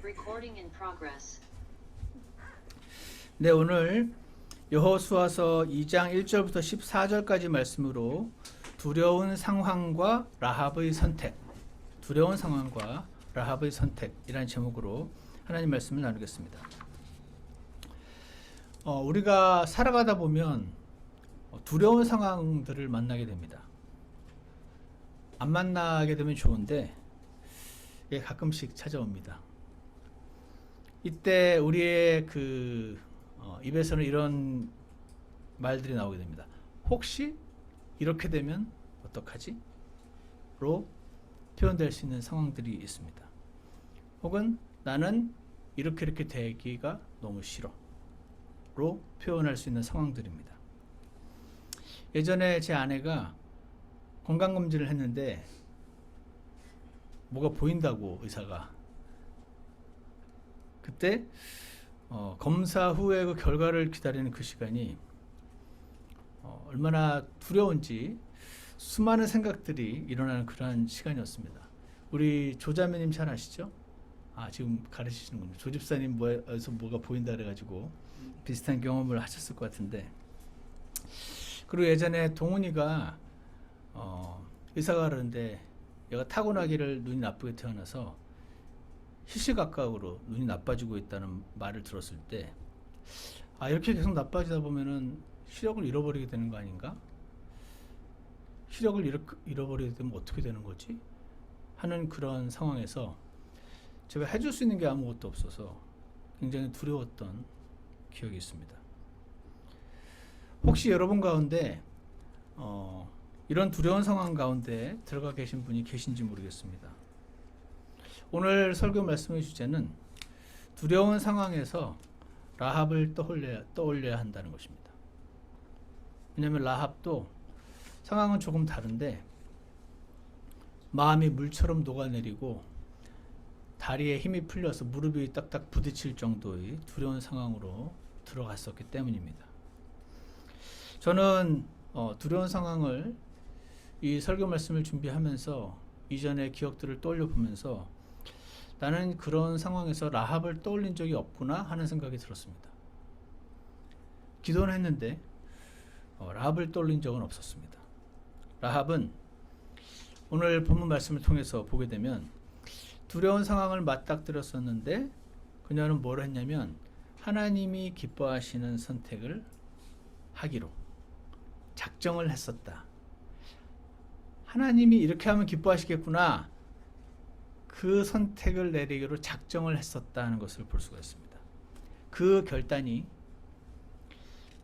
Recording in progress. 네, 오늘 여호수아서 2장 1절부터 14절까지 말씀으로 두려운 상황과 라합의 선택, 두려운 상황과 라합의 선택이라는 제목으로 하나님 말씀을 나누겠습니다. 우리가 살아가다 보면 두려운 상황들을 만나게 됩니다. 안 만나게 되면 좋은데 이게 가끔씩 찾아옵니다. 이때 우리의 입에서는 이런 말들이 나오게 됩니다. 혹시 이렇게 되면 어떡하지? 로 표현될 수 있는 상황들이 있습니다. 혹은 나는 이렇게 되기가 너무 싫어 로 표현할 수 있는 상황들입니다. 예전에 제 아내가 건강검진을 했는데 뭐가 보인다고 의사가 그때 검사 후에 그 결과를 기다리는 그 시간이 얼마나 두려운지 수많은 생각들이 일어나는 그러한 시간이었습니다. 우리 조자매님 잘 아시죠? 지금 가르치시는군요. 조집사님 뭐에서 뭐가 보인다 그래가지고 비슷한 경험을 하셨을 것 같은데, 그리고 예전에 동훈이가 의사가 그러는데 얘가 타고나기를 눈이 나쁘게 태어나서 시시각각으로 눈이 나빠지고 있다는 말을 들었을 때 이렇게 계속 나빠지다 보면은 시력을 잃어버리게 되는 거 아닌가? 시력을 잃어버리게 되면 어떻게 되는 거지? 하는 그런 상황에서 제가 해줄 수 있는 게 아무것도 없어서 굉장히 두려웠던 기억이 있습니다. 혹시 여러분 가운데 이런 두려운 상황 가운데 들어가 계신 분이 계신지 모르겠습니다. 오늘 설교 말씀의 주제는 두려운 상황에서 라합을 떠올려야 한다는 것입니다. 왜냐하면 라합도 상황은 조금 다른데 마음이 물처럼 녹아내리고 다리에 힘이 풀려서 무릎이 딱딱 부딪힐 정도의 두려운 상황으로 들어갔었기 때문입니다. 저는 두려운 상황을 이 설교 말씀을 준비하면서 이전의 기억들을 떠올려 보면서 나는 그런 상황에서 라합을 떠올린 적이 없구나 하는 생각이 들었습니다. 기도는 했는데 라합을 떠올린 적은 없었습니다. 라합은 오늘 본문 말씀을 통해서 보게 되면 두려운 상황을 맞닥뜨렸었는데 그녀는 뭘 했냐면 하나님이 기뻐하시는 선택을 하기로 작정을 했었다. 하나님이 이렇게 하면 기뻐하시겠구나, 그 선택을 내리기로 작정을 했었다는 것을 볼 수가 있습니다. 그 결단이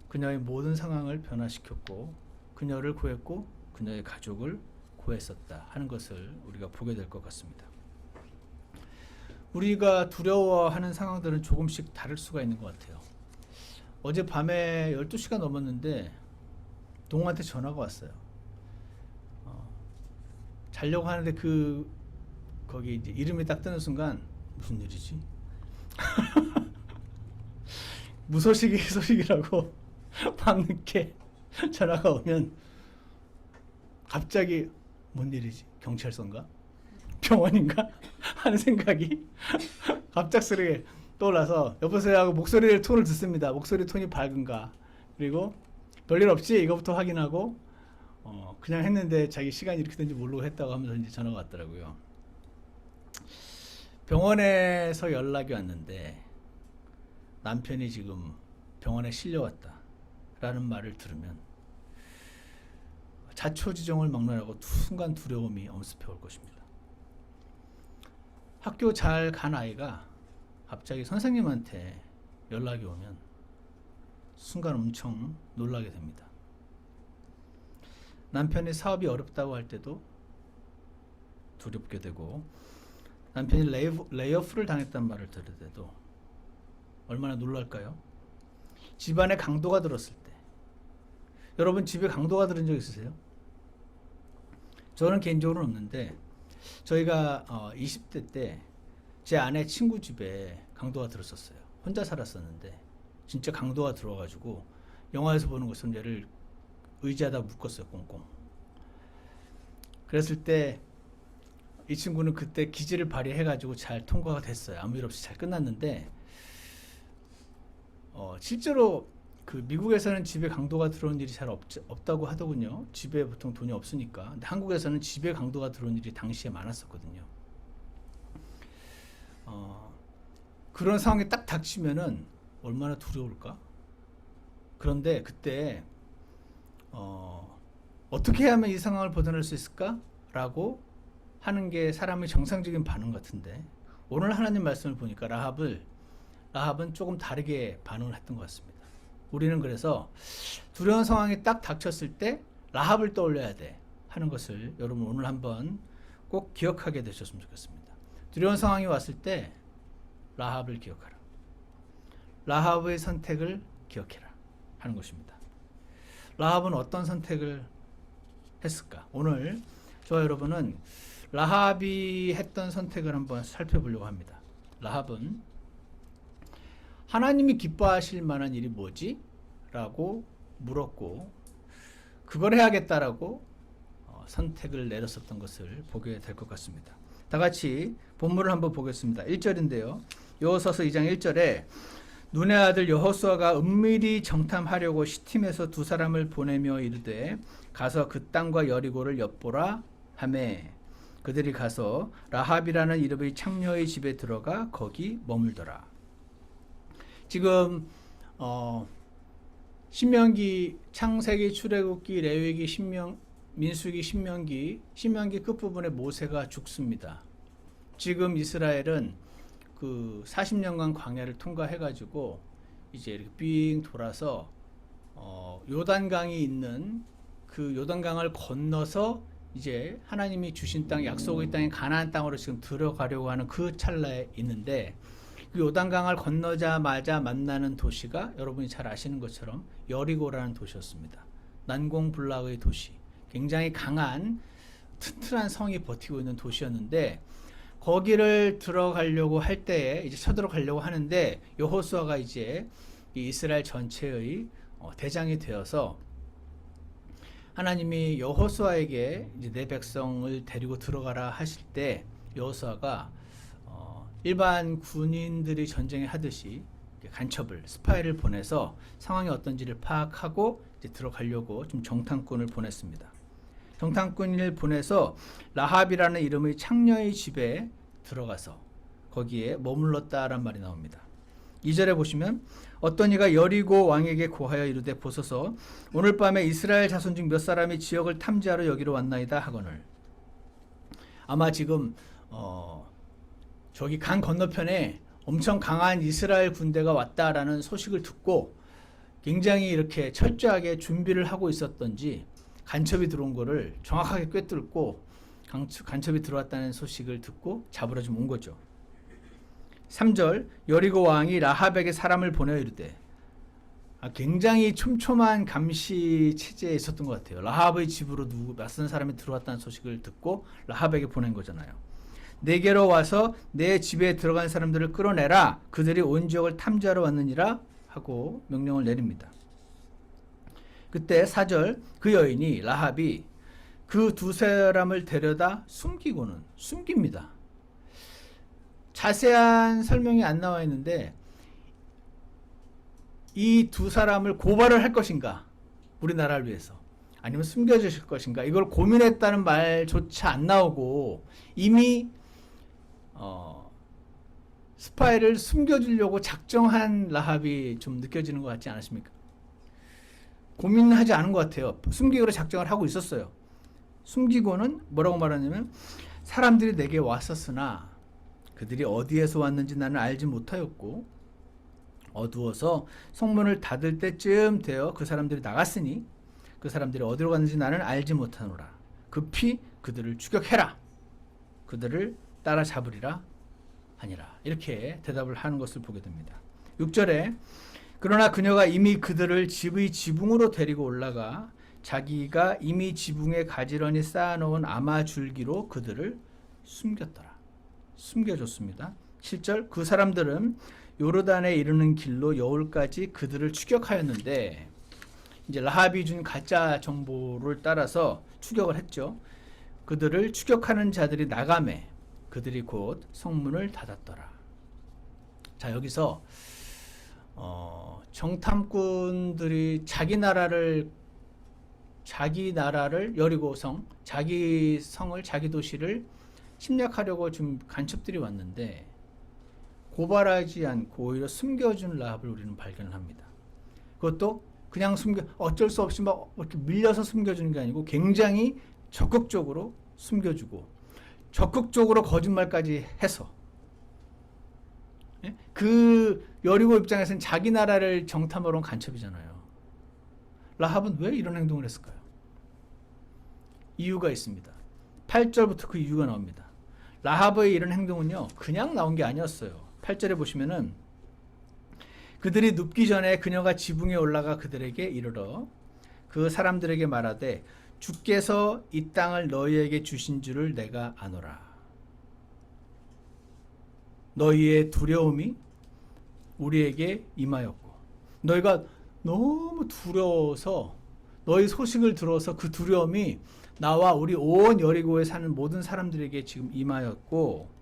그녀의 모든 상황을 변화시켰고 그녀를 구했고 그녀의 가족을 구했었다 하는 것을 우리가 보게 될 것 같습니다. 우리가 두려워하는 상황들은 조금씩 다를 수가 있는 것 같아요. 어제 밤에 12시가 넘었는데 동호한테 전화가 왔어요. 자려고 하는데 거기 이제 이름이 딱 뜨는 순간 무슨 일이지? 무소식이 소식이라고 밤늦게 전화가 오면 갑자기 뭔 일이지? 경찰서인가? 병원인가? 하는 생각이 갑작스레 떠올라서 여보세요 하고 목소리 톤을 듣습니다. 목소리 톤이 밝은가? 그리고 별일 없지? 이거부터 확인하고 그냥 했는데 자기 시간이 이렇게 된지 모르고 했다고 하면서 이제 전화가 왔더라고요. 병원에서 연락이 왔는데 남편이 지금 병원에 실려왔다 라는 말을 들으면 자초지종을 막론하고 순간 두려움이 엄습해 올 것입니다. 학교 잘 간 아이가 갑자기 선생님한테 연락이 오면 순간 엄청 놀라게 됩니다. 남편이 사업이 어렵다고 할 때도 두렵게 되고 남편이 레이오프를 당했단 말을 들을 때도 얼마나 놀랄까요? 집안에 강도가 들었을 때, 여러분 집에 강도가 들은 적 있으세요? 저는 개인적으로는 없는데 저희가 20대 때 제 아내 친구 집에 강도가 들었었어요. 혼자 살았었는데 진짜 강도가 들어와가지고 영화에서 보는 것처럼 얘를 의자에다 묶었어요. 꽁꽁. 그랬을 때 이 친구는 그때 기지를 발휘해가지고 잘 통과가 됐어요. 아무 일 없이 잘 끝났는데 실제로 그 미국에서는 집에 강도가 들어온 일이 잘 없다고 하더군요. 집에 보통 돈이 없으니까. 근데 한국에서는 집에 강도가 들어온 일이 당시에 많았었거든요. 그런 상황이 딱 닥치면은 얼마나 두려울까? 그런데 그때 어떻게 하면 이 상황을 벗어날 수 있을까? 라고 하는 게 사람의 정상적인 반응 같은데 오늘 하나님 말씀을 보니까 라합은 조금 다르게 반응을 했던 것 같습니다. 우리는 그래서 두려운 상황이 딱 닥쳤을 때 라합을 떠올려야 돼 하는 것을 여러분 오늘 한번 꼭 기억하게 되셨으면 좋겠습니다. 두려운 상황이 왔을 때 라합을 기억하라. 라합의 선택을 기억해라 하는 것입니다. 라합은 어떤 선택을 했을까? 오늘 저와 여러분은 라합이 했던 선택을 한번 살펴보려고 합니다. 라합은 하나님이 기뻐하실 만한 일이 뭐지? 라고 물었고 그걸 해야겠다라고 선택을 내렸었던 것을 보게 될 것 같습니다. 다 같이 본문을 한번 보겠습니다. 1절인데요. 여호수아서 2장 1절에 눈의 아들 여호수아가 은밀히 정탐하려고 시팀에서 두 사람을 보내며 이르되 가서 그 땅과 여리고를 엿보라 하매 그들이 가서 라합이라는 이름의 창녀의 집에 들어가 거기 머물더라. 지금 신명기, 창세기, 출애굽기, 레위기, 민수기, 신명기 끝부분에 모세가 죽습니다. 지금 이스라엘은 그 40년간 광야를 통과해가지고 이제 이렇게 삥 돌아서 요단강이 있는 그 요단강을 건너서 이제 하나님이 주신 땅, 약속의 땅인 가나안 땅으로 지금 들어가려고 하는 그 찰나에 있는데 그 요단강을 건너자마자 만나는 도시가 여러분이 잘 아시는 것처럼 여리고라는 도시였습니다. 난공불락의 도시, 굉장히 강한 튼튼한 성이 버티고 있는 도시였는데 거기를 들어가려고 할 때에 이제 쳐들어가려고 하는데 여호수아가 이제 이 이스라엘 전체의 대장이 되어서 하나님이 여호수아에게 이제 내 백성을 데리고 들어가라 하실 때 여호수아가 일반 군인들이 전쟁에 하듯이 간첩을 스파이를 보내서 상황이 어떤지를 파악하고 이제 들어가려고 좀 정탐꾼을 보냈습니다. 정탐꾼을 보내서 라합이라는 이름의 창녀의 집에 들어가서 거기에 머물렀다란 말이 나옵니다. 2절에 보시면 어떤 이가 여리고 왕에게 고하여 이르되 보소서 오늘 밤에 이스라엘 자손 중 몇 사람이 지역을 탐지하러 여기로 왔나이다 하거늘. 아마 지금 저기 강 건너편에 엄청 강한 이스라엘 군대가 왔다라는 소식을 듣고 굉장히 이렇게 철저하게 준비를 하고 있었던지 간첩이 들어온 거를 정확하게 꿰뚫고 간첩이 들어왔다는 소식을 듣고 잡으러 좀 온 거죠. 3절 여리고 왕이 라합에게 사람을 보내어 이르되 굉장히 촘촘한 감시 체제에 있었던 것 같아요. 라합의 집으로 낯선 사람이 들어왔다는 소식을 듣고 라합에게 보낸 거잖아요. 내게로 와서 내 집에 들어간 사람들을 끌어내라. 그들이 온 지역을 탐지하러 왔느니라 하고 명령을 내립니다. 그때 4절 그 여인이 라합이 그 두 사람을 데려다 숨깁니다. 자세한 설명이 안 나와 있는데 이 두 사람을 고발을 할 것인가 우리나라를 위해서 아니면 숨겨주실 것인가 이걸 고민했다는 말조차 안 나오고 이미 스파이를 숨겨주려고 작정한 라합이 좀 느껴지는 것 같지 않으십니까? 고민하지 않은 것 같아요. 숨기기로 작정을 하고 있었어요. 숨기고는 뭐라고 말하냐면 사람들이 내게 왔었으나 그들이 어디에서 왔는지 나는 알지 못하였고 어두워서 성문을 닫을 때쯤 되어 그 사람들이 나갔으니 그 사람들이 어디로 갔는지 나는 알지 못하노라. 급히 그들을 추격해라. 그들을 따라잡으리라 하니라. 이렇게 대답을 하는 것을 보게 됩니다. 6절에 그러나 그녀가 이미 그들을 집의 지붕으로 데리고 올라가 자기가 이미 지붕에 가지런히 쌓아놓은 아마줄기로 그들을 숨겨줬습니다. 7절 그 사람들은 요르단에 이르는 길로 여울까지 그들을 추격하였는데 이제 라합이 준 가짜 정보를 따라서 추격을 했죠. 그들을 추격하는 자들이 나가매 그들이 곧 성문을 닫았더라. 자, 여기서 정탐꾼들이 자기 나라를 여리고성, 자기 성을, 자기 도시를 침략하려고 지금 간첩들이 왔는데 고발하지 않고 오히려 숨겨준 라합을 우리는 발견을 합니다. 그것도 그냥 어쩔 수 없이 막 이렇게 밀려서 숨겨주는 게 아니고 굉장히 적극적으로 숨겨주고 적극적으로 거짓말까지 해서, 예? 그 여리고 입장에서는 자기 나라를 정탐하러 온 간첩이잖아요. 라합은 왜 이런 행동을 했을까요? 이유가 있습니다. 8절부터 그 이유가 나옵니다. 라합의 이런 행동은요, 그냥 나온 게 아니었어요. 8절에 보시면은 그들이 눕기 전에 그녀가 지붕에 올라가 그들에게 이르러 그 사람들에게 말하되 주께서 이 땅을 너희에게 주신 줄을 내가 아노라. 너희의 두려움이 우리에게 임하였고 너희가 너무 두려워서 너희 소식을 들어서 그 두려움이 나와 우리 온 여리고에 사는 모든 사람들에게 지금 임하였고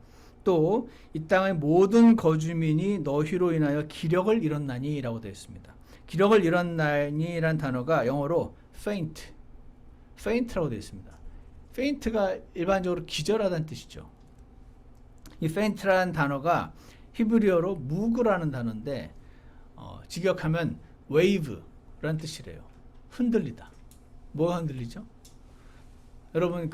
또 이 땅의 모든 거주민이 너희로 인하여 기력을 잃었나니 라고 되어 있습니다. 기력을 잃었나니 라는 단어가 영어로 faint라고 되어 있습니다. faint가 일반적으로 기절하다는 뜻이죠. 이 faint라는 단어가 히브리어로 무그라는 단어인데 직역하면 wave라는 뜻이래요. 흔들리다. 뭐가 흔들리죠? 여러분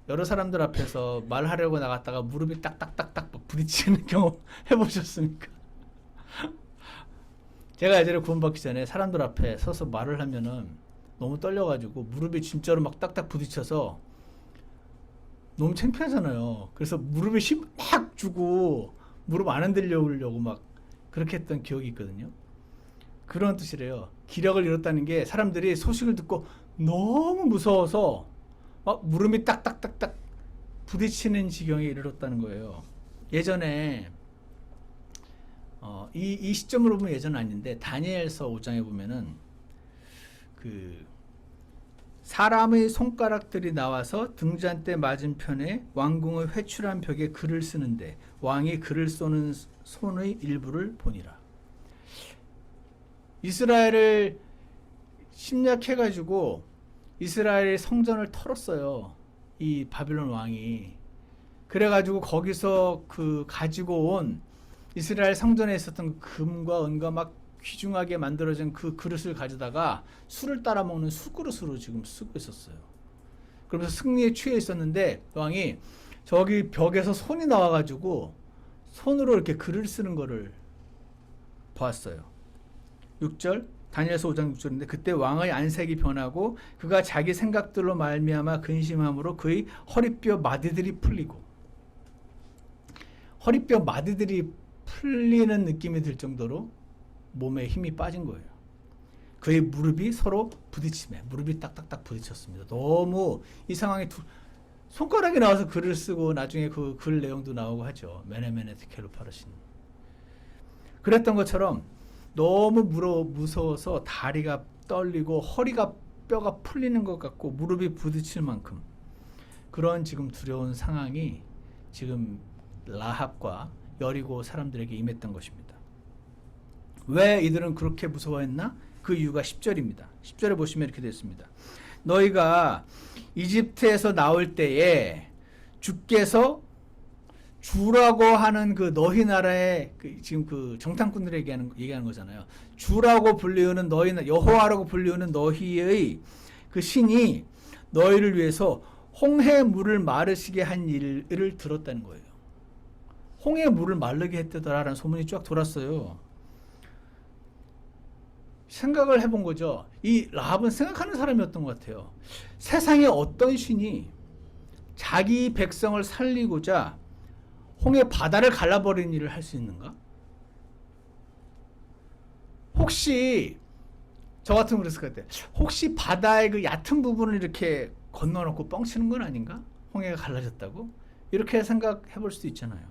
여러 사람들 앞에서 말하려고 나갔다가 무릎이 딱딱딱딱 부딪히는 경험 해보셨습니까? 제가 예전에 구원받기 전에 사람들 앞에 서서 말을 하면은 너무 떨려가지고 무릎이 진짜로 막 딱딱 부딪혀서 너무 창피하잖아요. 그래서 무릎에 힘 막 주고 무릎 안 흔들려고 막 그렇게 했던 기억이 있거든요. 그런 뜻이래요. 기력을 잃었다는 게 사람들이 소식을 듣고 너무 무서워서 막 무릎이 딱딱딱딱 부딪히는 지경에 이르렀다는 거예요. 예전에 이 시점으로 보면 예전은 아닌데 다니엘서 5장에 보면은 사람의 손가락들이 나와서 등잔대 맞은편에 왕궁의 회출한 벽에 글을 쓰는데 왕이 글을 쏘는 손의 일부를 보니라. 이스라엘을 침략해가지고 이스라엘의 성전을 털었어요. 이 바빌론 왕이. 그래가지고 거기서 가지고 온 이스라엘 성전에 있었던 금과 은과 막 귀중하게 만들어진 그 그릇을 가져다가 술을 따라 먹는 술그릇으로 지금 쓰고 있었어요. 그러면서 승리에 취해 있었는데 왕이 저기 벽에서 손이 나와가지고 손으로 이렇게 글을 쓰는 거를 보았어요. 6절 다니엘서 5장 6절인데 그때 왕의 안색이 변하고 그가 자기 생각들로 말미암아 근심함으로 그의 허리뼈 마디들이 풀리고 허리뼈 마디들이 풀리는 느낌이 들 정도로 몸에 힘이 빠진 거예요. 그의 무릎이 서로 부딪히며 무릎이 딱딱딱 부딪혔습니다. 너무 이 상황이 손가락이 나와서 글을 쓰고 나중에 그 글 내용도 나오고 하죠. 메네메네 테켈로 파르신. 그랬던 것처럼 너무 무서워서 다리가 떨리고 허리가 뼈가 풀리는 것 같고 무릎이 부딪힐 만큼 그런 지금 두려운 상황이 지금 라합과 여리고 사람들에게 임했던 것입니다. 왜 이들은 그렇게 무서워했나? 그 이유가 10절입니다. 10절에 보시면 이렇게 되어 있습니다. 너희가 이집트에서 나올 때에 주께서 주라고 하는 그 너희 나라의 지금 그 정탐꾼들에게 얘기하는 거잖아요. 주라고 불리우는 여호와라고 불리우는 너희의 그 신이 너희를 위해서 홍해 물을 마르시게 한 일을 들었다는 거예요. 홍해 물을 마르게 했다라는 소문이 쫙 돌았어요. 생각을 해본 거죠. 이 라합은 생각하는 사람이었던 것 같아요. 세상에 어떤 신이 자기 백성을 살리고자 홍해 바다를 갈라버리는 일을 할 수 있는가? 혹시 저 같으면 그랬을 것 같아요. 혹시 바다의 그 얕은 부분을 이렇게 건너놓고 뻥치는 건 아닌가? 홍해가 갈라졌다고? 이렇게 생각해 볼 수도 있잖아요.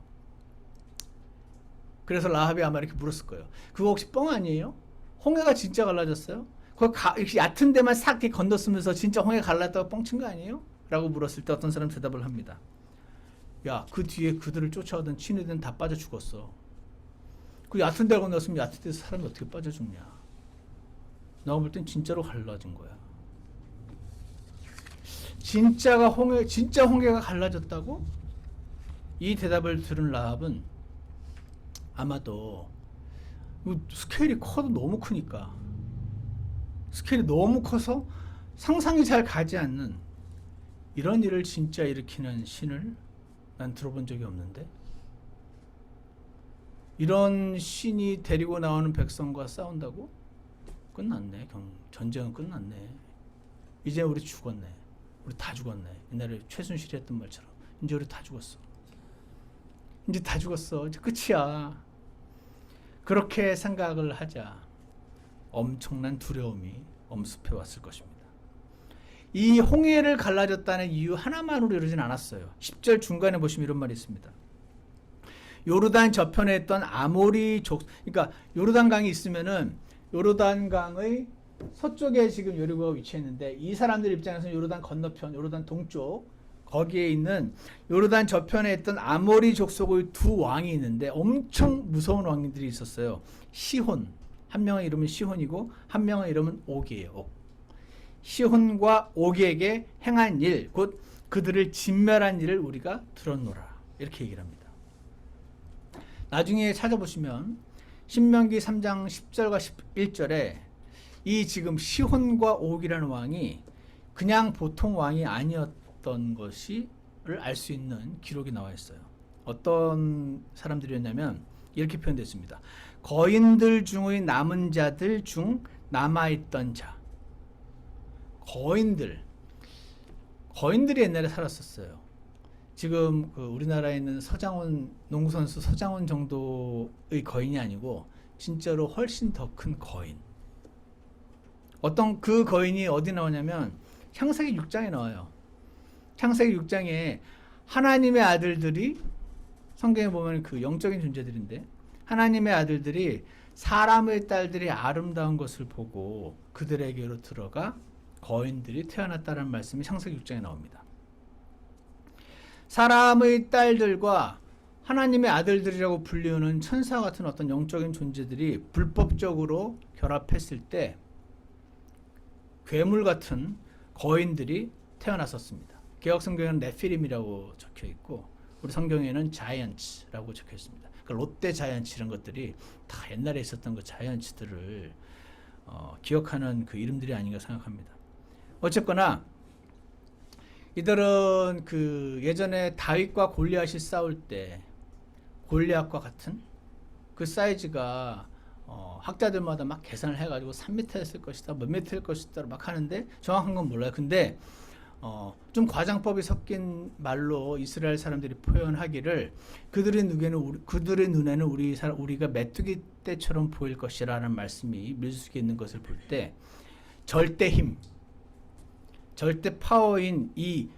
그래서 라합이 아마 이렇게 물었을 거예요. 그거 혹시 뻥 아니에요? 홍해가 진짜 갈라졌어요? 이렇게 얕은 데만 싹 건넜으면서 진짜 홍해 갈라졌다고 뻥친 거 아니에요? 라고 물었을 때 어떤 사람 대답을 합니다. 야, 그 뒤에 그들을 쫓아오던 친위들은 다 빠져 죽었어. 그 얕은 데 건넜으면 얕은 데서 사람이 어떻게 빠져 죽냐. 내가 볼 땐 진짜로 갈라진 거야. 진짜 홍해가 갈라졌다고? 이 대답을 들은 라합은 아마도 스케일이 커도 너무 크니까, 스케일이 너무 커서 상상이 잘 가지 않는 이런 일을 진짜 일으키는 신을 난 들어본 적이 없는데, 이런 신이 데리고 나오는 백성과 싸운다고? 끝났네. 전쟁은 끝났네. 이제 우리 죽었네. 우리 다 죽었네. 옛날에 최순실이 했던 말처럼 이제 우리 다 죽었어. 이제 다 죽었어. 이제 끝이야. 그렇게 생각을 하자 엄청난 두려움이 엄습해 왔을 것입니다. 이 홍해를 갈라졌다는 이유 하나만으로 이루진 않았어요. 10절 중간에 보시면 이런 말이 있습니다. 요르단 저편에 있던 아모리 그러니까 요르단 강이 있으면은 요르단 강의 서쪽에 지금 여리고가 위치했는데, 이 사람들 입장에서는 요르단 건너편, 요르단 동쪽 거기에 있는 요르단 저편에 있던 아모리 족속의 두 왕이 있는데 엄청 무서운 왕들이 있었어요. 시혼, 한 명의 이름은 시혼이고 한 명의 이름은 옥이에요. 옥. 시혼과 옥에게 행한 일, 곧 그들을 진멸한 일을 우리가 들었노라, 이렇게 얘기를 합니다. 나중에 찾아보시면 신명기 3장 10절과 11절에 이 지금 시혼과 옥이라는 왕이 그냥 보통 왕이 아니었던 것을 알 수 있는 기록이 나와 있어요. 어떤 사람들이었냐면 이렇게 표현됐습니다. 거인들 중의 남은 자들 중 남아있던 자. 거인들이 옛날에 살았었어요. 지금 우리나라에 있는 농구선수 서장훈 정도의 거인이 아니고 진짜로 훨씬 더 큰 거인. 어떤 그 거인이 어디 나오냐면 창세기 6장에 나와요. 창세기 6장에 하나님의 아들들이, 성경에 보면 그 영적인 존재들인데, 하나님의 아들들이 사람의 딸들이 아름다운 것을 보고 그들에게로 들어가 거인들이 태어났다는 말씀이 창세기 6장에 나옵니다. 사람의 딸들과 하나님의 아들들이라고 불리우는 천사 같은 어떤 영적인 존재들이 불법적으로 결합했을 때 괴물 같은 거인들이 태어났었습니다. 개역 성경에는 네피림이라고 적혀 있고 우리 성경에는 자이언츠라고 적혀 있습니다. 그러니까 롯데 자이언츠 이런 것들이 다 옛날에 있었던 그 자이언츠들을 기억하는 그 이름들이 아닌가 생각합니다. 어쨌거나 이들은 그 예전에 다윗과 골리앗이 싸울 때 골리앗과 같은 그 사이즈가 학자들마다 막 계산을 해가지고 3m였을 것이다, 몇 m일 것이다 막 하는데 정확한 건 몰라요. 근데 좀 과장법이 섞인 말로 이스라엘 사람들이 표현하기를 그들의 눈에는 우리가 메뚜기 떼처럼 보일 것이라는 말씀이 밀수에 있는 것을 볼 때 절대 힘, 절대 파워인 이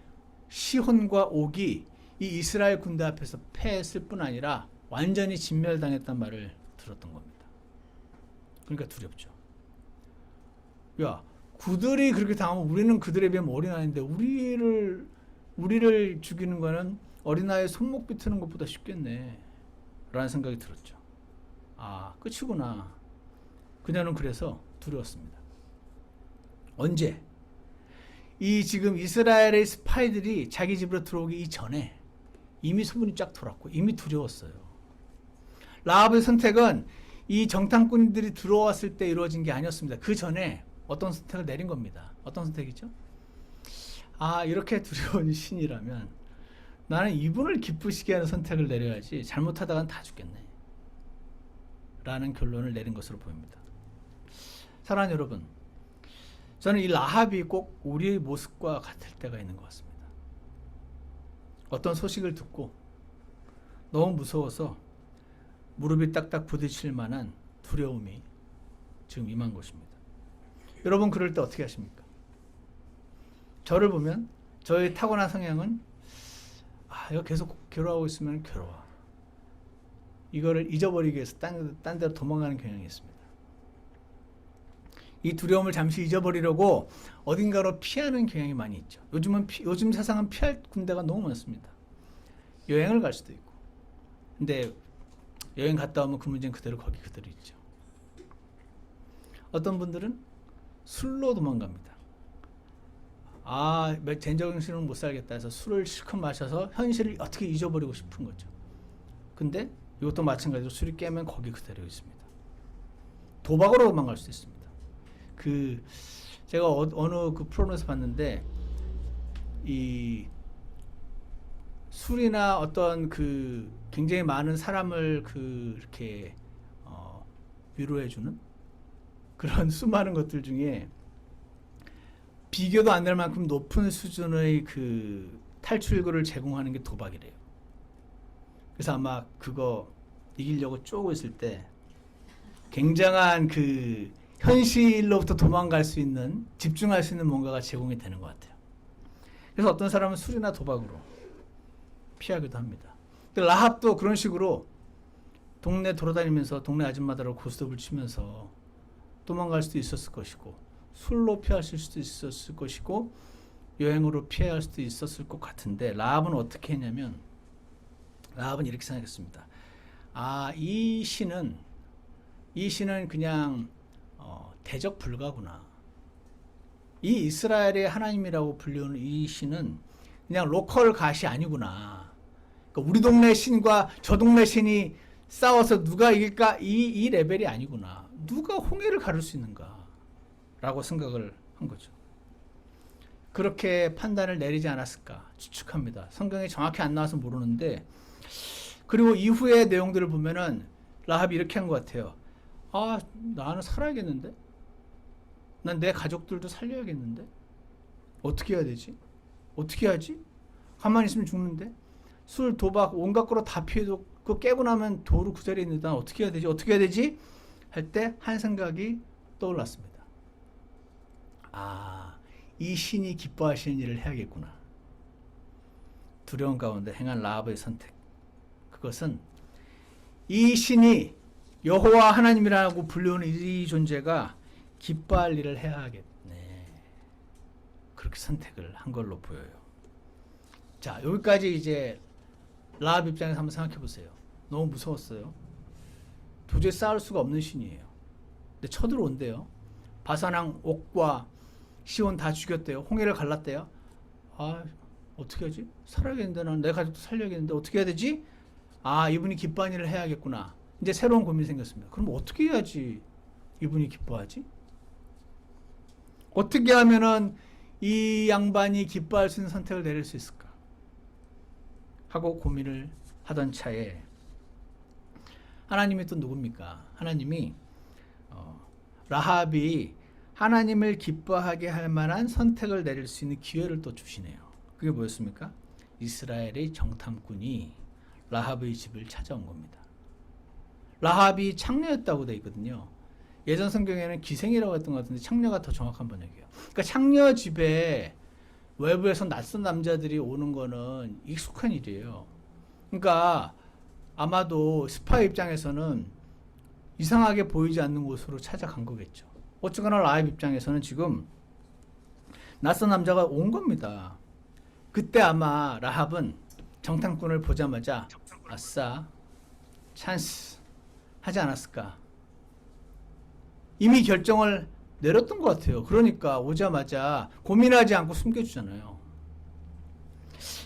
시혼과 옥이 이 이스라엘 군대 앞에서 패했을 뿐 아니라 완전히 진멸당했단 말을 들었던 겁니다. 그러니까 두렵죠. 야, 그들이 그렇게 당하면 우리는 그들에 비하면 어린아이인데 우리를 죽이는 거는 어린아이 손목 비트는 것보다 쉽겠네 라는 생각이 들었죠. 아, 끝이구나. 그녀는 그래서 두려웠습니다. 언제? 이 지금 이스라엘의 스파이들이 자기 집으로 들어오기 이전에 이미 소문이 쫙 돌았고 이미 두려웠어요. 라합의 선택은 이 정탐꾼들이 들어왔을 때 이루어진 게 아니었습니다. 그 전에 어떤 선택을 내린 겁니다. 어떤 선택이죠? 아, 이렇게 두려운 신이라면 나는 이분을 기쁘시게 하는 선택을 내려야지, 잘못하다간 다 죽겠네 라는 결론을 내린 것으로 보입니다. 사랑하는 여러분, 저는 이 라합이 꼭 우리의 모습과 같을 때가 있는 것 같습니다. 어떤 소식을 듣고 너무 무서워서 무릎이 딱딱 부딪힐 만한 두려움이 지금 임한 것입니다. 여러분 그럴 때 어떻게 하십니까? 저를 보면 저의 타고난 성향은 이거 계속 괴로워하고 있으면 괴로워. 이거를 잊어버리기 위해서 딴 데로 도망가는 경향이 있습니다. 이 두려움을 잠시 잊어버리려고 어딘가로 피하는 경향이 많이 있죠. 요즘 세상은 피할 군데가 너무 많습니다. 여행을 갈 수도 있고. 근데 여행 갔다 오면 그 문제는 거기 그대로 있죠. 어떤 분들은 술로 도망갑니다. 젠정신은 못 살겠다 해서 술을 실컷 마셔서 현실을 어떻게 잊어버리고 싶은 거죠. 근데 이것도 마찬가지로 술이 깨면 거기 그대로 있습니다. 도박으로 도망갈 수 있습니다. 제가 어느 그 프로그램에서 봤는데 이 술이나 어떤 그 굉장히 많은 사람을 이렇게 위로해주는 그런 수많은 것들 중에 비교도 안 될 만큼 높은 수준의 그 탈출구를 제공하는 게 도박이래요. 그래서 아마 그거 이기려고 쪼고 있을 때 굉장한 그 현실로부터 도망갈 수 있는, 집중할 수 있는 뭔가가 제공이 되는 것 같아요. 그래서 어떤 사람은 술이나 도박으로 피하기도 합니다. 라합도 그런 식으로 동네 돌아다니면서 동네 아줌마들하고 고스톱을 치면서 도망갈 수도 있었을 것이고, 술로 피하실 수도 있었을 것이고, 여행으로 피할 수도 있었을 것 같은데, 라합은 어떻게 했냐면, 라합은 이렇게 생각했습니다. 이 신은 그냥 대적 불가구나. 이 이스라엘의 하나님이라고 불리우는 이 신은 그냥 로컬 갓이 아니구나. 그러니까 우리 동네 신과 저 동네 신이 싸워서 누가 이길까? 이 레벨이 아니구나. 누가 홍해를 가를 수 있는가? 라고 생각을 한 거죠. 그렇게 판단을 내리지 않았을까 추측합니다. 성경에 정확히 안 나와서 모르는데, 그리고 이후의 내용들을 보면은 라합이 이렇게 한 것 같아요. 나는 살아야겠는데? 난 내 가족들도 살려야겠는데? 어떻게 해야 되지? 어떻게 하지? 가만히 있으면 죽는데? 술, 도박, 온갖 거로 다 피해도 그거 깨고 나면 도로 그 자리에 있는데 난 어떻게 해야 되지? 어떻게 해야 되지? 할 때 한 생각이 떠올랐습니다. 이 신이 기뻐하시는 일을 해야겠구나. 두려움 가운데 행한 라합의 선택. 그것은 이 신이 여호와 하나님이라고 불리우는 이 존재가 기뻐할 일을 해야겠네. 그렇게 선택을 한 걸로 보여요. 자, 여기까지 이제 라합 입장에서 한번 생각해 보세요. 너무 무서웠어요. 도저히 싸울 수가 없는 신이에요. 근데 쳐들어온대요. 바산왕 옥과 시온 다 죽였대요. 홍해를 갈랐대요. 어떻게 하지? 살아야겠는데, 난 내 가족도 살려야겠는데 어떻게 해야 되지? 이분이 기뻐하는 일을 해야겠구나. 이제 새로운 고민이 생겼습니다. 그럼 어떻게 해야지 이분이 기뻐하지? 어떻게 하면은 이 양반이 기뻐할 수 있는 선택을 내릴 수 있을까? 하고 고민을 하던 차에 하나님이 또 누굽니까? 하나님이 라합이 하나님을 기뻐하게 할 만한 선택을 내릴 수 있는 기회를 또 주시네요. 그게 뭐였습니까? 이스라엘의 정탐꾼이 라합의 집을 찾아온 겁니다. 라합이 창녀였다고 되어 있거든요. 예전 성경에는 기생이라고 했던 것 같은데 창녀가 더 정확한 번역이에요. 그러니까 창녀 집에 외부에서 낯선 남자들이 오는 거는 익숙한 일이에요. 그러니까 아마도 스파의 입장에서는 이상하게 보이지 않는 곳으로 찾아간 거겠죠. 어쨌거나 라합 입장에서는 지금 낯선 남자가 온 겁니다. 그때 아마 라합은 정탐꾼을 보자마자 아싸 찬스 하지 않았을까. 이미 결정을 내렸던 것 같아요. 그러니까 오자마자 고민하지 않고 숨겨주잖아요.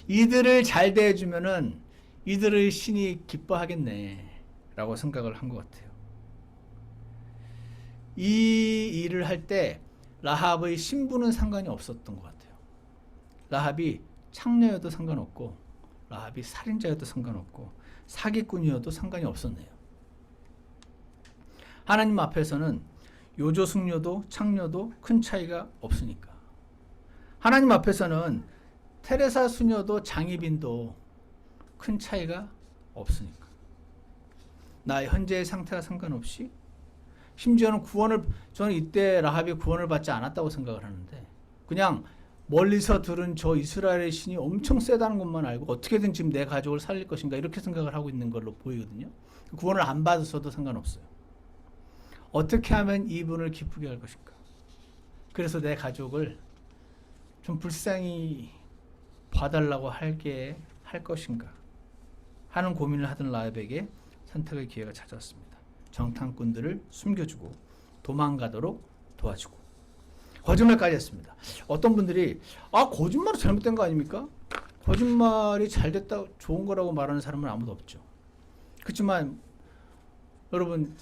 이들을 잘 대해주면은 이들의 신이 기뻐하겠네 라고 생각을 한 것 같아요. 이 일을 할 때 라합의 신분은 상관이 없었던 것 같아요. 라합이 창녀여도 상관없고 라합이 살인자여도 상관없고 사기꾼이어도 상관이 없었네요. 하나님 앞에서는 요조 숙녀도 창녀도 큰 차이가 없으니까. 하나님 앞에서는 테레사 수녀도 장희빈도 큰 차이가 없으니까. 나의 현재의 상태와 상관없이, 심지어는 저는 이때 라합이 구원을 받지 않았다고 생각을 하는데, 그냥 멀리서 들은 저 이스라엘의 신이 엄청 세다는 것만 알고 어떻게든 지금 내 가족을 살릴 것인가 이렇게 생각을 하고 있는 걸로 보이거든요. 구원을 안 받았어도 상관없어요. 어떻게 하면 이분을 기쁘게 할 것인가? 그래서 내 가족을 좀 불쌍히 봐달라고 할 것인가 하는 고민을 하던 라합에게 선택의 기회가 찾아왔습니다. 정탐꾼들을 숨겨주고 도망가도록 도와주고 거짓말까지 했습니다. 어떤 분들이 거짓말이 잘못된 거 아닙니까? 거짓말이 잘됐다 좋은 거라고 말하는 사람은 아무도 없죠. 그렇지만 여러분,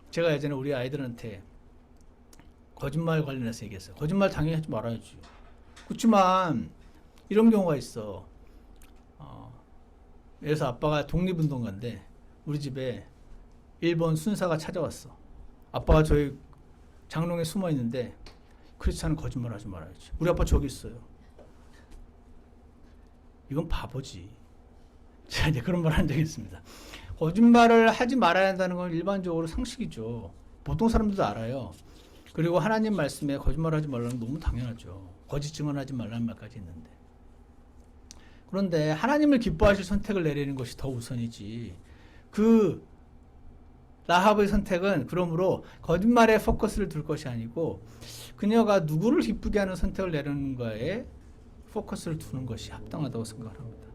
제가 예전에 우리 아이들한테 거짓말 관련해서 얘기했어요. 거짓말 당연히 하지 말아야지. 그렇지만 이런 경우가 있어. 예를 들어서 아빠가 독립운동가인데 우리 집에 일본 순사가 찾아왔어. 아빠가 저희 장롱에 숨어 있는데 그렇지 않은 거짓말 하지 말아야지. 우리 아빠 저기 있어요. 이건 바보지. 제가 이제 그런 말 한 적이 있습니다. 거짓말을 하지 말아야 한다는 건 일반적으로 상식이죠. 보통 사람들도 알아요. 그리고 하나님 말씀에 거짓말하지 말라는 건 너무 당연하죠. 거짓 증언하지 말라는 말까지 있는데. 그런데 하나님을 기뻐하실 선택을 내리는 것이 더 우선이지. 그 라합의 선택은 그러므로 거짓말에 포커스를 둘 것이 아니고 그녀가 누구를 기쁘게 하는 선택을 내리는 거에 포커스를 두는 것이 합당하다고 생각을 합니다.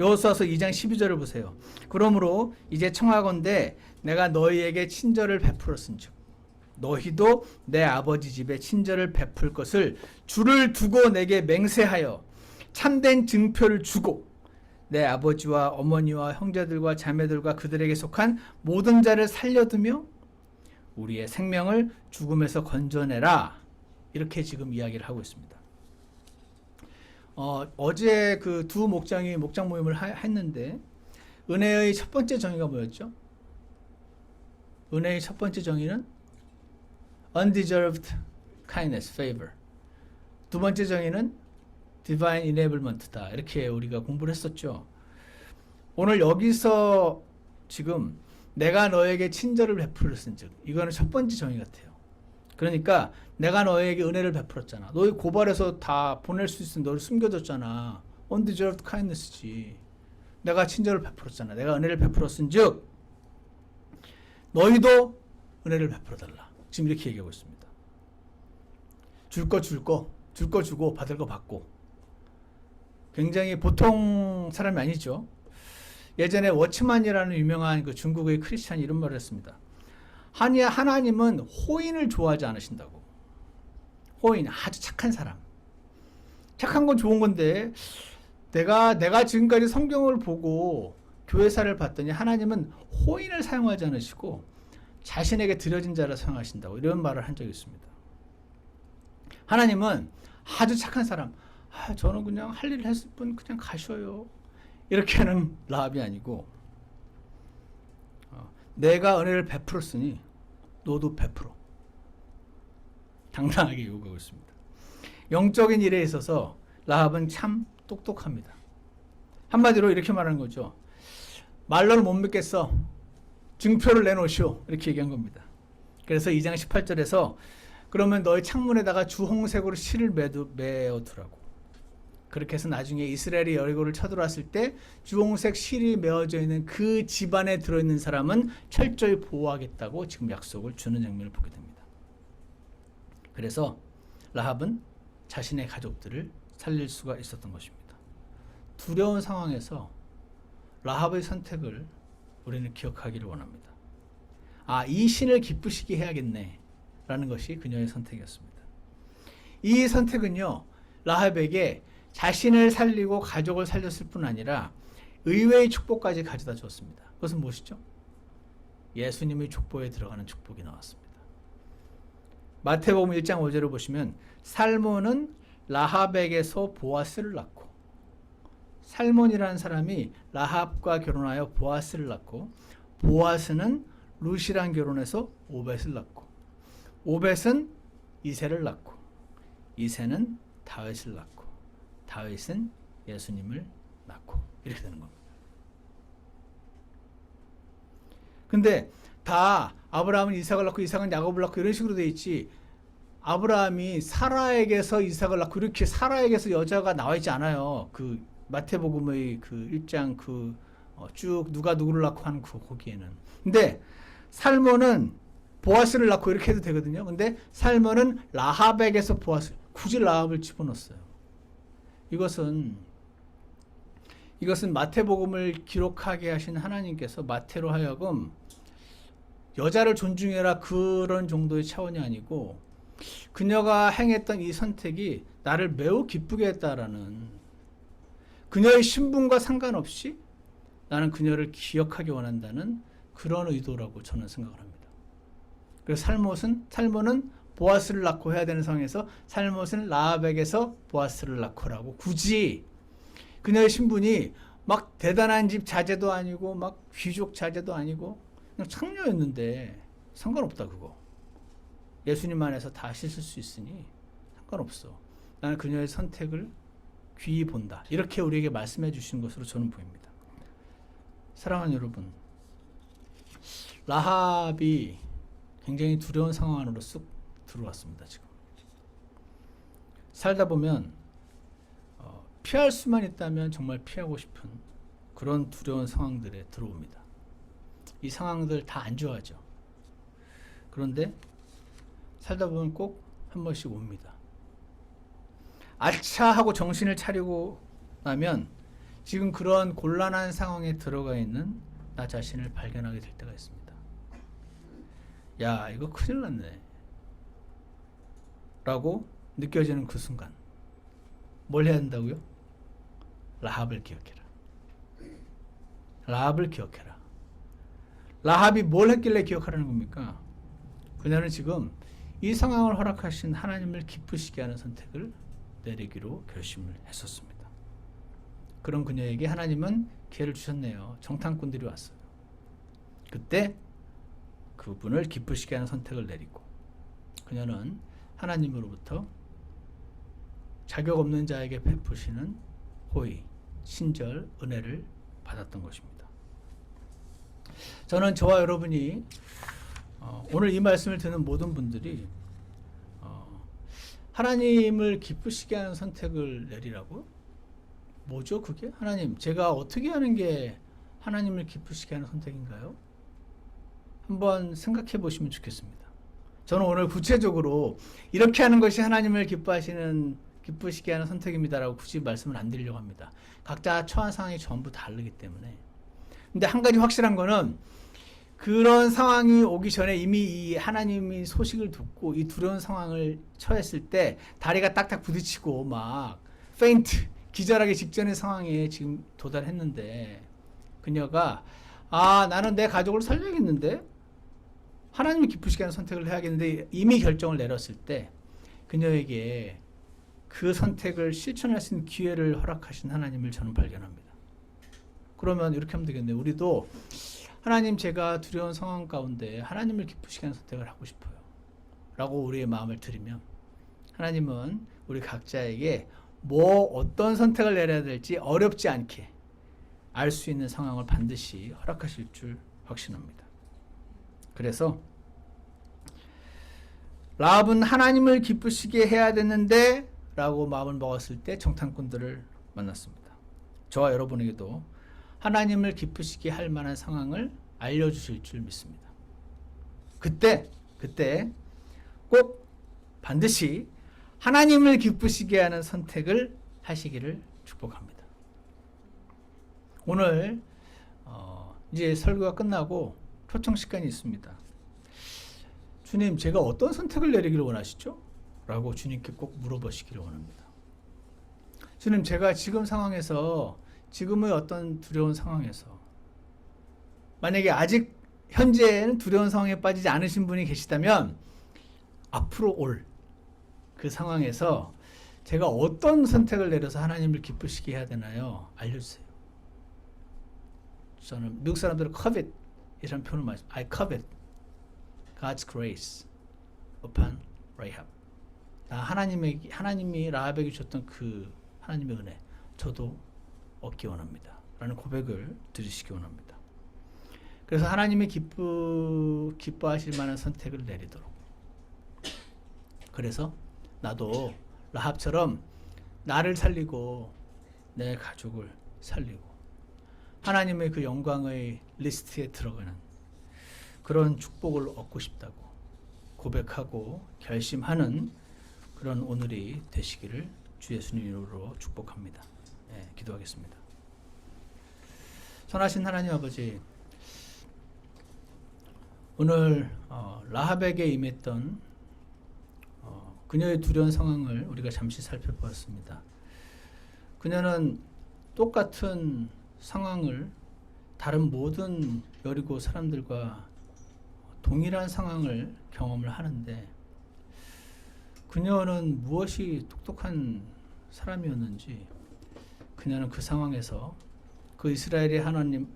여호수아서 2장 12절을 보세요. 그러므로 이제 청하건대 내가 너희에게 친절을 베풀었은즉 너희도 내 아버지 집에 친절을 베풀 것을 주를 두고 내게 맹세하여 참된 증표를 주고 내 아버지와 어머니와 형제들과 자매들과 그들에게 속한 모든 자를 살려두며 우리의 생명을 죽음에서 건져내라. 이렇게 지금 이야기를 하고 있습니다. 어제 그 두 목장이 목장 모임을 했는데 은혜의 첫 번째 정의가 뭐였죠? 은혜의 첫 번째 정의는 undeserved kindness, favor. 두 번째 정의는 divine enablement다. 이렇게 우리가 공부를 했었죠. 오늘 여기서 지금 내가 너에게 친절을 베풀었은즉 이거는 첫 번째 정의 같아요. 그러니까 내가 너에게 은혜를 베풀었잖아. 너희 고발해서 다 보낼 수 있으면 너를 숨겨뒀잖아. undeserved kindness지. 내가 친절을 베풀었잖아. 내가 은혜를 베풀었은즉 너희도 은혜를 베풀어달라. 지금 이렇게 얘기하고 있습니다. 줄 거 주고 받을 거 받고. 굉장히 보통 사람이 아니죠. 예전에 워치만이라는 유명한 그 중국의 크리스찬이 이런 말을 했습니다. 하나님은 호인을 좋아하지 않으신다고. 호인, 아주 착한 사람. 착한 건 좋은 건데 내가 지금까지 성경을 보고 교회사를 봤더니 하나님은 호인을 사용하지 않으시고 자신에게 드려진 자를 사용하신다고 이런 말을 한 적이 있습니다. 하나님은 아주 착한 사람. 저는 그냥 할 일을 했을 뿐 그냥 가셔요. 이렇게 하는 라합이 아니고 내가 은혜를 베풀었으니 너도 베풀어. 당당하게 요구하고 있습니다. 영적인 일에 있어서 라합은 참 똑똑합니다. 한마디로 이렇게 말하는 거죠. 말로는 못 믿겠어. 증표를 내놓으시오. 이렇게 얘기한 겁니다. 그래서 2장 18절에서 그러면 너희 창문에다가 주홍색으로 실을 메어두라고. 그렇게 해서 나중에 이스라엘이 여리고를 쳐들어왔을 때 주홍색 실이 메어져 있는 그 집안에 들어있는 사람은 철저히 보호하겠다고 지금 약속을 주는 장면을 보게 됩니다. 그래서 라합은 자신의 가족들을 살릴 수가 있었던 것입니다. 두려운 상황에서 라합의 선택을 우리는 기억하기를 원합니다. 이 신을 기쁘시게 해야겠네 라는 것이 그녀의 선택이었습니다. 이 선택은요, 라합에게 자신을 살리고 가족을 살렸을 뿐 아니라 의외의 축복까지 가져다 주었습니다. 그것은 무엇이죠? 예수님의 족보에 들어가는 축복이 나왔습니다. 마태복음 1장 5절을 보시면 살몬은 라합에게서 보아스를 낳고, 살몬이라는 사람이 라합과 결혼하여 보아스를 낳고, 보아스는 룻이랑 결혼해서 오벳을 낳고, 오벳은 이새를 낳고, 이새는 다윗을 낳고, 다윗은 예수님을 낳고, 이렇게 되는 겁니다. 근데 다 아브라함은 이삭을 낳고 이삭은 야곱을 낳고 이런 식으로 돼 있지, 아브라함이 사라에게서 이삭을 낳고 이렇게 사라에게서 여자가 나와 있지 않아요. 그 마태복음의 그 1장 쭉 누가 누구를 낳고 하는 그 거기에는. 근데 살몬은 보아스를 낳고 이렇게 해도 되거든요. 근데 살몬은 라합에게서 보아스, 굳이 라합을 집어넣었어요. 이것은 마태복음을 기록하게 하신 하나님께서 마태로 하여금 여자를 존중해라 그런 정도의 차원이 아니고 그녀가 행했던 이 선택이 나를 매우 기쁘게 했다라는, 그녀의 신분과 상관없이 나는 그녀를 기억하기 원한다는 그런 의도라고 저는 생각을 합니다. 그래서 살몬은 보아스를 낳고 해야 되는 상황에서 살몬은 라합에게서 보아스를 낳고라고, 굳이 그녀의 신분이 막 대단한 집 자제도 아니고 막 귀족 자제도 아니고 그냥 창녀였는데 상관없다. 그거 예수님 안에서 다 씻을 수 있으니 상관없어. 나는 그녀의 선택을 귀히 본다. 이렇게 우리에게 말씀해 주신 것으로 저는 보입니다. 사랑하는 여러분, 라합이 굉장히 두려운 상황 안으로 쑥 들어왔습니다. 지금 살다 보면 피할 수만 있다면 정말 피하고 싶은 그런 두려운 상황들에 들어옵니다. 이 상황들 다 안 좋아하죠. 그런데 살다 보면 꼭 한 번씩 옵니다. 아차 하고 정신을 차리고 나면 지금 그런 곤란한 상황에 들어가 있는 나 자신을 발견하게 될 때가 있습니다. 야, 이거 큰일 났네 라고 느껴지는 그 순간 뭘 해야 된다고요? 라합을 기억해라. 라합을 기억해라. 라합이 뭘 했길래 기억하라는 겁니까? 그녀는 지금 이 상황을 허락하신 하나님을 기쁘시게 하는 선택을 내리기로 결심을 했었습니다. 그런 그녀에게 하나님은 기회를 주셨네요. 정탐꾼들이 왔어요. 그때 그분을 기쁘시게 하는 선택을 내리고 그녀는 하나님으로부터 자격 없는 자에게 베푸시는 호의, 친절, 은혜를 받았던 것입니다. 저는 저와 여러분이 오늘 이 말씀을 듣는 모든 분들이 하나님을 기쁘시게 하는 선택을 내리라고? 뭐죠 그게? 하나님, 제가 어떻게 하는 게 하나님을 기쁘시게 하는 선택인가요? 한번 생각해 보시면 좋겠습니다. 저는 오늘 구체적으로 이렇게 하는 것이 하나님을 기쁘시게 하는 선택입니다라고 굳이 말씀을 안 드리려고 합니다. 각자 처한 상황이 전부 다르기 때문에. 근데 한 가지 확실한 거는 그런 상황이 오기 전에 이미 이 하나님이 소식을 듣고 이 두려운 상황을 처했을 때 다리가 딱딱 부딪히고 막 페인트, 기절하기 직전의 상황에 지금 도달했는데 그녀가 나는 내 가족을 살려야겠는데 하나님이 기쁘시게 하는 선택을 해야겠는데 이미 결정을 내렸을 때 그녀에게 그 선택을 실천할 수 있는 기회를 허락하신 하나님을 저는 발견합니다. 그러면 이렇게 하면 되겠네요. 우리도 하나님, 제가 두려운 상황 가운데 하나님을 기쁘시게 하는 선택을 하고 싶어요 라고 우리의 마음을 드리면 하나님은 우리 각자에게 어떤 선택을 내려야 될지 어렵지 않게 알 수 있는 상황을 반드시 허락하실 줄 확신합니다. 그래서 라합은 하나님을 기쁘시게 해야 되는데 라고 마음을 먹었을 때 정탐꾼들을 만났습니다. 저와 여러분에게도 하나님을 기쁘시게 할 만한 상황을 알려주실 줄 믿습니다. 그때 꼭 반드시 하나님을 기쁘시게 하는 선택을 하시기를 축복합니다. 오늘 이제 설교가 끝나고 초청 시간이 있습니다. 주님, 제가 어떤 선택을 내리기를 원하시죠? 라고 주님께 꼭 물어보시기를 원합니다. 주님, 제가 지금 상황에서, 지금의 어떤 두려운 상황에서 만약에 아직 현재는 두려운 상황에 빠지지 않으신 분이 계시다면 앞으로 올 그 상황에서 제가 어떤 선택을 내려서 하나님을 기쁘시게 해야 되나요? 알려주세요. 저는 미국 사람들은 covet 이라는 표현을 많이 I covet God's grace upon Rahab. 하나님이 라합에게 주셨던 그 하나님의 은혜 저도 얻기 원합니다 라는 고백을 드리시기 원합니다. 그래서 하나님이 기뻐하실 만한 선택을 내리도록, 그래서 나도 라합처럼 나를 살리고 내 가족을 살리고 하나님의 그 영광의 리스트에 들어가는 그런 축복을 얻고 싶다고 고백하고 결심하는 그런 오늘이 되시기를 주 예수님 이름으로 축복합니다. 기도하겠습니다. 선하신 하나님 아버지, 오늘 라합에게 임했던 그녀의 두려운 상황을 우리가 잠시 살펴보았습니다. 그녀는 똑같은 상황을 다른 모든 여리고 사람들과 동일한 상황을 경험을 하는데, 그녀는 무엇이 똑똑한 사람이었는지 그녀는 그 상황에서 그 이스라엘의 하나님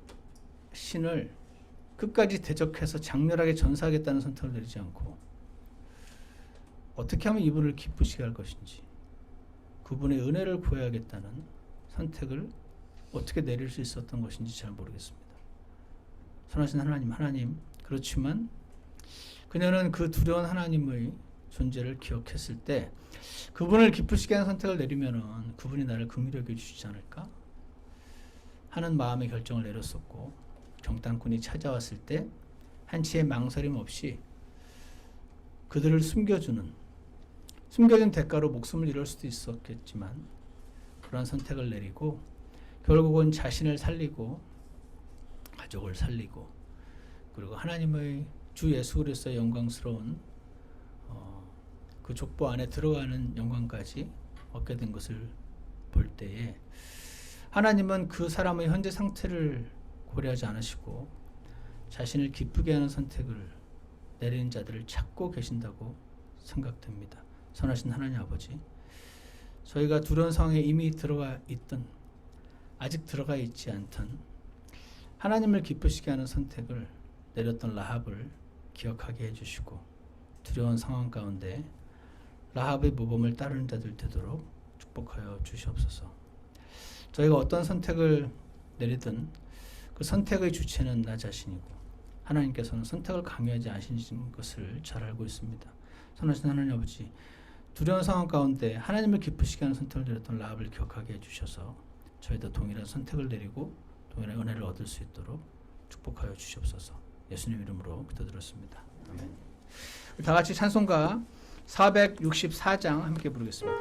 신을 끝까지 대적해서 장렬하게 전사하겠다는 선택을 내리지 않고 어떻게 하면 이분을 기쁘시게 할 것인지, 그분의 은혜를 구해야겠다는 선택을 어떻게 내릴 수 있었던 것인지 잘 모르겠습니다. 선하신 하나님, 그렇지만 그녀는 그 두려운 하나님의 존재를 기억했을 때 그분을 기쁘시게 하는 선택을 내리면은 그분이 나를 긍휼히 여겨 주시지 않을까 하는 마음의 결정을 내렸었고, 정탐꾼이 찾아왔을 때 한치의 망설임 없이 그들을 숨겨준 대가로 목숨을 잃을 수도 있었겠지만 그러한 선택을 내리고 결국은 자신을 살리고 가족을 살리고 그리고 하나님의 주 예수 그리스도의 영광스러운 그 족보 안에 들어가는 영광까지 얻게 된 것을 볼 때에 하나님은 그 사람의 현재 상태를 고려하지 않으시고 자신을 기쁘게 하는 선택을 내리는 자들을 찾고 계신다고 생각됩니다. 선하신 하나님 아버지, 저희가 두려운 상황에 이미 들어가 있든 아직 들어가 있지 않든 하나님을 기쁘시게 하는 선택을 내렸던 라합을 기억하게 해주시고 두려운 상황 가운데 라합의 모범을 따르는 자들 되도록 축복하여 주시옵소서. 저희가 어떤 선택을 내리든 그 선택의 주체는 나 자신이고 하나님께서는 선택을 강요하지 않으신 것을 잘 알고 있습니다. 선하신 하나님 아버지, 두려운 상황 가운데 하나님을 기쁘시게 하는 선택을 내렸던 라합을 기억하게 해주셔서 저희도 동일한 선택을 내리고 동일한 은혜를 얻을 수 있도록 축복하여 주시옵소서. 예수님 이름으로 기도드렸습니다. 아멘. 다 같이 찬송가 464장 함께 부르겠습니다.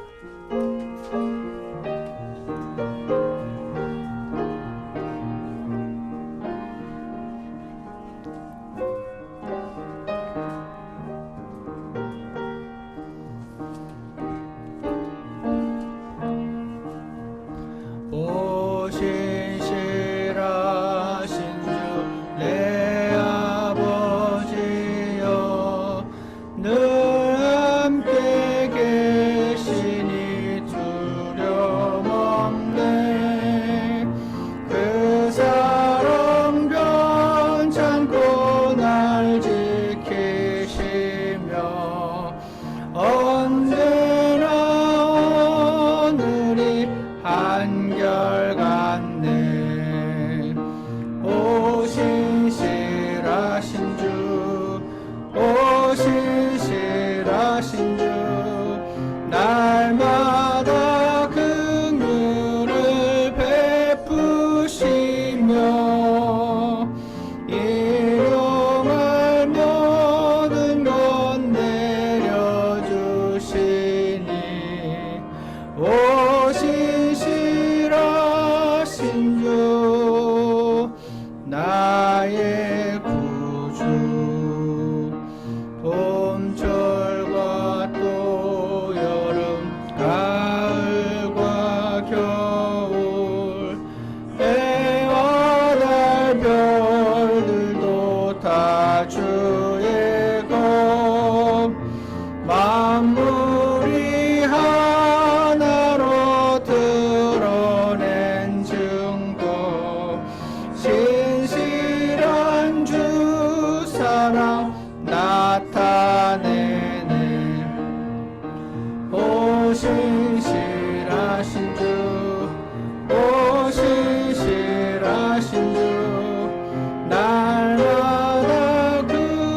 날마다 그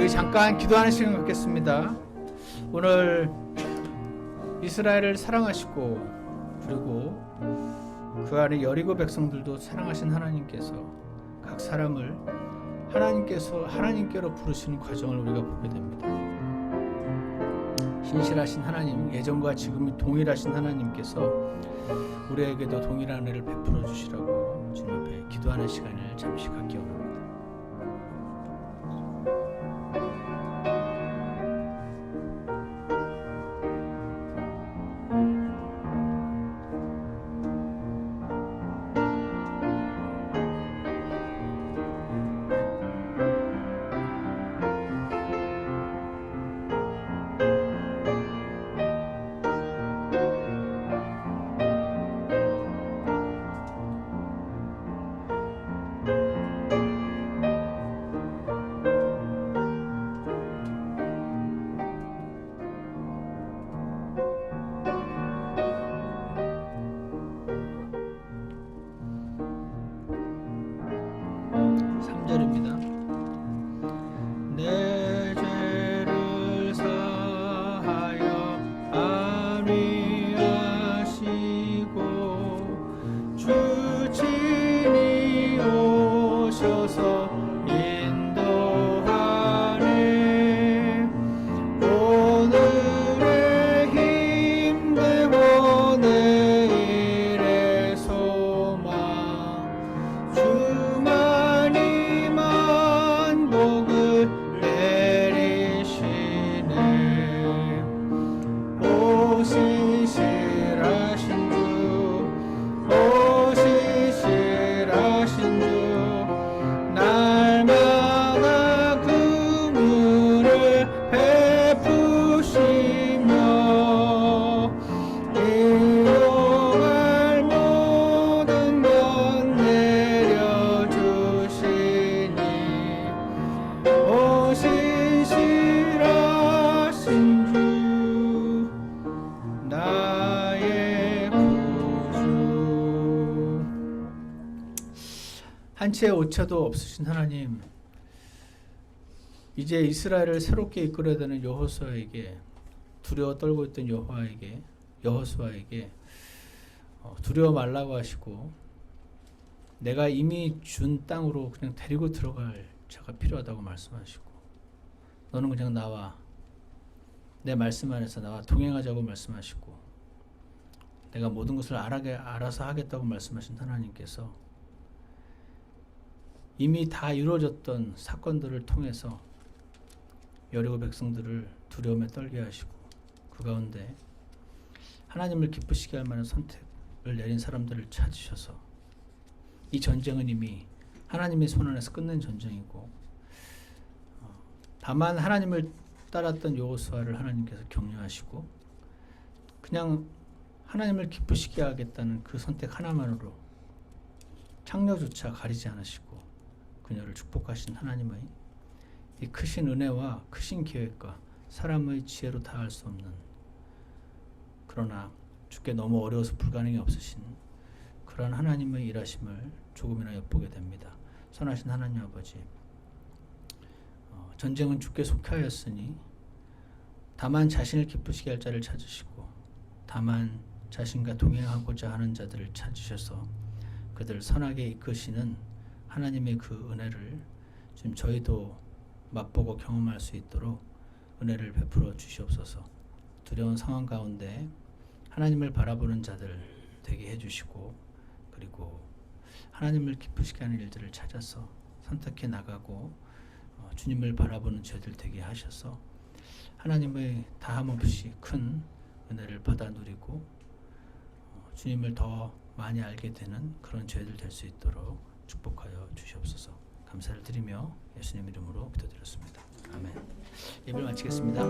우리 잠깐 기도하는 시간 갖겠습니다. 오늘 이스라엘을 사랑하시고 그리고 그 안에 여리고 백성들도 사랑하신 하나님께서 각 사람을 하나님께로 부르시는 과정을 우리가 보게 됩니다. 신실하신 하나님, 예전과 지금이 동일하신 하나님께서 우리에게도 동일한 은혜를 베풀어 주시라고 주님 앞에 기도하는 시간을 잠시 갖기 원합니다. 내 죄를 사하여 안위하시고 주 친히 오셔서 인도하네. 오늘의 힘되고 내일의 소망 주만이 만복을 내리시네. 오 신실하신 주, 오 신실하신 주, 날마다 그물을 베푸시며 일용할 모든 것 내려주시니 오 신실하신 주, 나의 구주. 한 채의 오차도 없으신 하나님, 이제 이스라엘을 새롭게 이끌어야 되는 여호수아에게, 두려워 떨고 있던 여호수아에게 두려워 말라고 하시고, 내가 이미 준 땅으로 그냥 데리고 들어갈 자가 필요하다고 말씀하시고, 너는 그냥 나와, 내 말씀 안에서 나와 동행하자고 말씀하시고, 내가 모든 것을 알아서 하겠다고 말씀하신 하나님께서 이미 다 이루어졌던 사건들을 통해서 여리고 백성들을 두려움에 떨게 하시고, 그 가운데 하나님을 기쁘시게 할 만한 선택을 내린 사람들을 찾으셔서, 이 전쟁은 이미 하나님의 손 안에서 끝낸 전쟁이고, 다만 하나님을 따랐던 여호수아를 하나님께서 격려하시고 그냥 하나님을 기쁘시게 하겠다는 그 선택 하나만으로 창녀조차 가리지 않으시고 그녀를 축복하신 하나님의 이 크신 은혜와 크신 계획과 사람의 지혜로 다할 수 없는, 그러나 주께 너무 어려워서 불가능이 없으신 그런 하나님의 일하심을 조금이나 엿보게 됩니다. 선하신 하나님 아버지, 전쟁은 주께 속하였으니 다만 자신을 기쁘시게 할 자를 찾으시고, 다만 자신과 동행하고자 하는 자들을 찾으셔서 그들을 선하게 이끄시는 하나님의 그 은혜를 지금 저희도 맛보고 경험할 수 있도록 은혜를 베풀어 주시옵소서. 두려운 상황 가운데 하나님을 바라보는 자들 되게 해주시고, 그리고 하나님을 기쁘시게 하는 일들을 찾아서 선택해 나가고 주님을 바라보는 저희들 되게 하셔서 하나님의 다함없이 큰 은혜를 받아 누리고 주님을 더 많이 알게 되는 그런 저희들 될 수 있도록 축복하여 주시옵소서. 감사를 드리며 예수님 이름으로 기도드렸습니다. 아멘. 예배를 마치겠습니다.